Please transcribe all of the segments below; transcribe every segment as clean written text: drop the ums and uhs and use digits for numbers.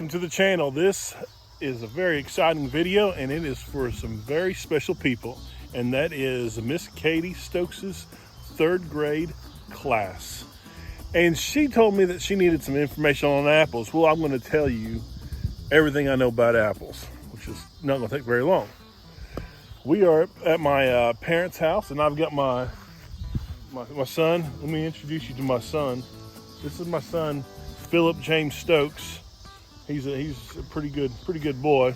Welcome to the channel. This is a very exciting video, and it is for some very special people, and that is Miss Katie Stokes' third grade class. And she told me that she needed some information on apples. Well, I'm going to tell you everything I know about apples, which is not going to take very long. We are at my parents' house, and I've got my son. Let me introduce you to my son. This is my son, Philip James Stokes. He's a pretty good boy,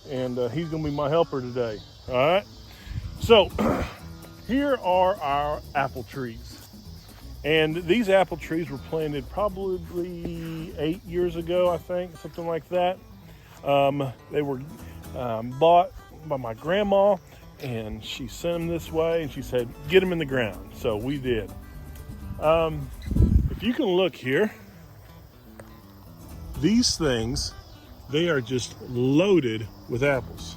and he's gonna be my helper today. All right. So here are our apple trees, and these apple trees were planted probably 8 years ago, I think, something like that. They were bought by my grandma, and she sent them this way, and she said, "Get them in the ground." So we did. If you can look here. These things, they are just loaded with apples.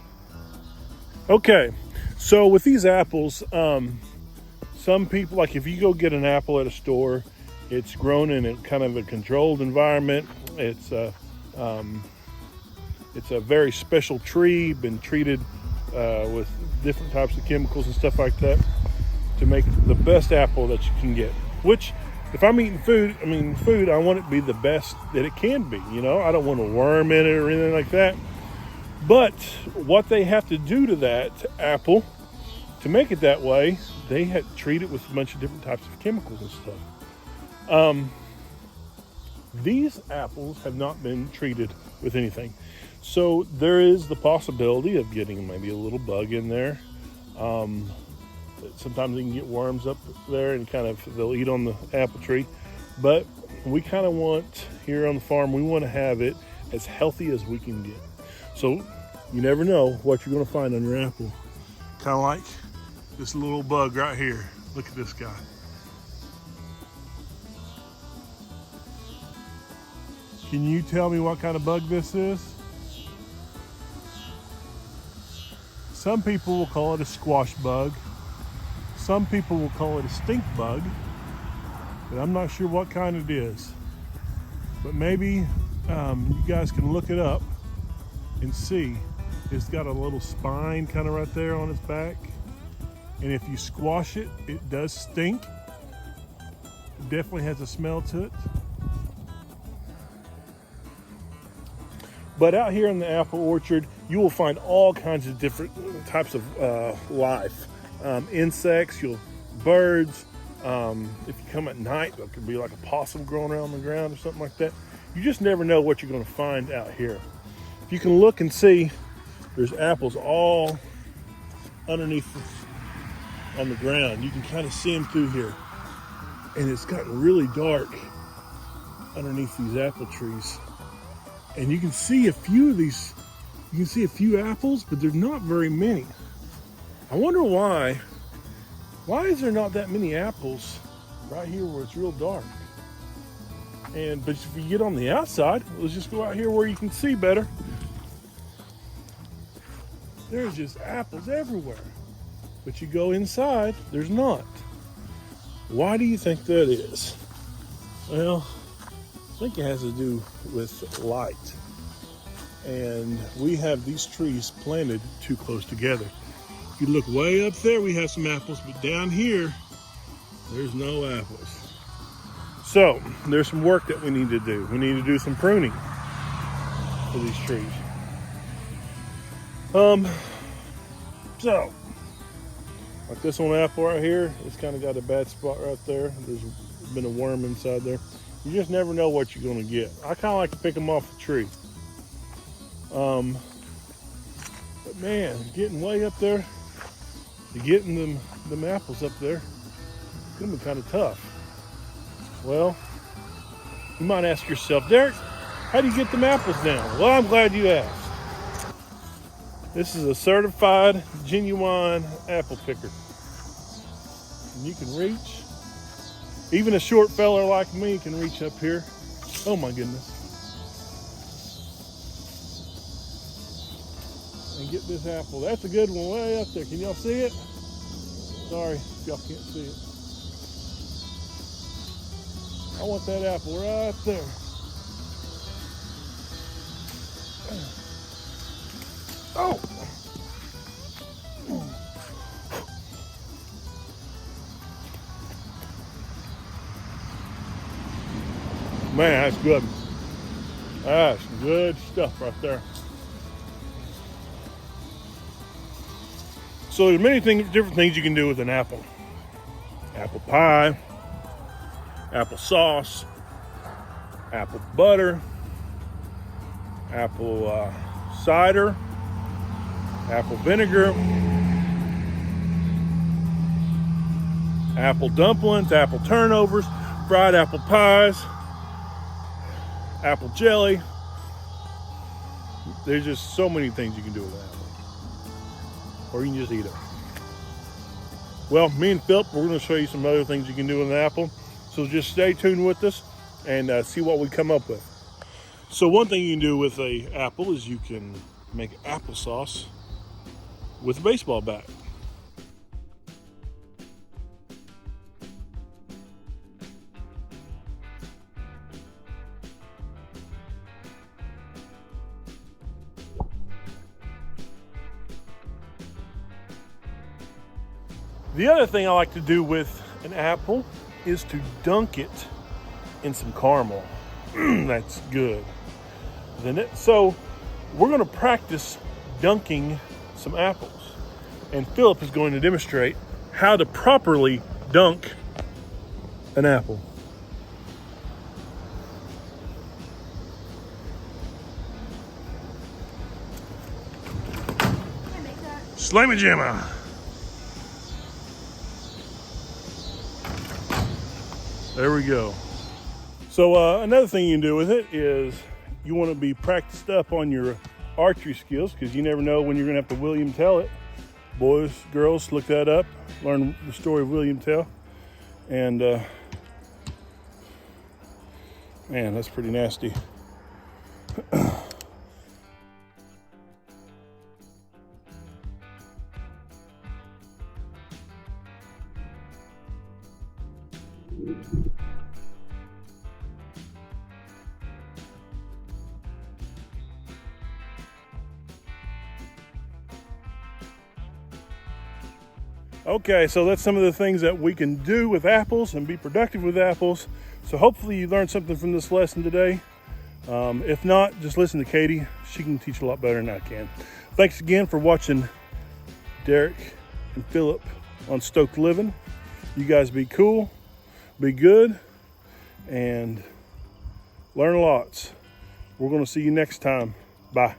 Okay, so with these apples, some people, like if you go get an apple at a store, it's grown in a kind of a controlled environment. It's a very special tree, been treated with different types of chemicals and stuff like that to make the best apple that you can get. Which, if I'm eating food, I want it to be the best that it can be. You know, I don't want a worm in it or anything like that. But what they have to do to that apple to make it that way, they had to treat it with a bunch of different types of chemicals and stuff. These apples have not been treated with anything. So there is the possibility of getting maybe a little bug in there. Sometimes you can get worms up there and they'll eat on the apple tree. But we kind of want, here on the farm, we want to have it as healthy as we can get. So you never know what you're going to find on your apple. Kind of like this little bug right here. Look at this guy. Can you tell me what kind of bug this is? Some people will call it a squash bug. Some people will call it a stink bug, but I'm not sure what kind it is. But maybe you guys can look it up and see. It's got a little spine kind of right there on its back. And if you squash it, it does stink. It definitely has a smell to it. But out here in the apple orchard, you will find all kinds of different types of life. Insects, birds. If you come at night, there could be like a possum growing around the ground or something like that. You just never know what you're going to find out here. If you can look and see, there's apples all underneath on the ground. You can kind of see them through here. And it's gotten really dark underneath these apple trees. And you can see a few of these, you can see a few apples, but there's not very many. I wonder why. Why is there not that many apples right here where it's real dark? But if you get on the outside, let's just go out here where you can see better. There's just apples everywhere. But you go inside, there's not. Why do you think that is? Well, I think it has to do with light. And we have these trees planted too close together. If you look way up there, we have some apples, but down here, there's no apples. So there's some work that we need to do. We need to do some pruning for these trees. So like this one apple right here, it's kind of got a bad spot right there. There's been a worm inside there. You just never know what you're going to get. I kind of like to pick them off the tree. But man, getting way up there, getting them apples up there, it's gonna be kind of tough. Well, you might ask yourself, Derek, how do you get them apples down? Well, I'm glad you asked. This is a certified, genuine apple picker. And you can reach, even a short fella like me can reach up here. Oh my goodness. And get this apple. That's a good one way up there. Can y'all see it? Sorry if y'all can't see it. I want that apple right there. Oh. Man, that's good. That's good stuff right there. So there's many different things you can do with an apple. Apple pie, apple sauce, apple butter, apple cider, apple vinegar, apple dumplings, apple turnovers, fried apple pies, apple jelly. There's just so many things you can do with an apple. Or you can just eat it. Well, me and Philip, we're going to show you some other things you can do with an apple. So just stay tuned with us and see what we come up with. So one thing you can do with an apple is you can make applesauce with a baseball bat. The other thing I like to do with an apple is to dunk it in some caramel. That's good. So we're going to practice dunking some apples. And Philip is going to demonstrate how to properly dunk an apple. Slamma-jamma. There we go. So another thing you can do with it is you want to be practiced up on your archery skills, because you never know when you're going to have to William Tell it. Boys, girls, look that up. Learn the story of William Tell. And man, that's pretty nasty. Okay, so that's some of the things that we can do with apples and be productive with apples. So hopefully you learned something from this lesson today. If not, just listen to Katie. She can teach a lot better than I can. Thanks again for watching Derek and Philip on Stoked Living. You guys be cool, be good, and learn lots. We're going to see you next time. Bye.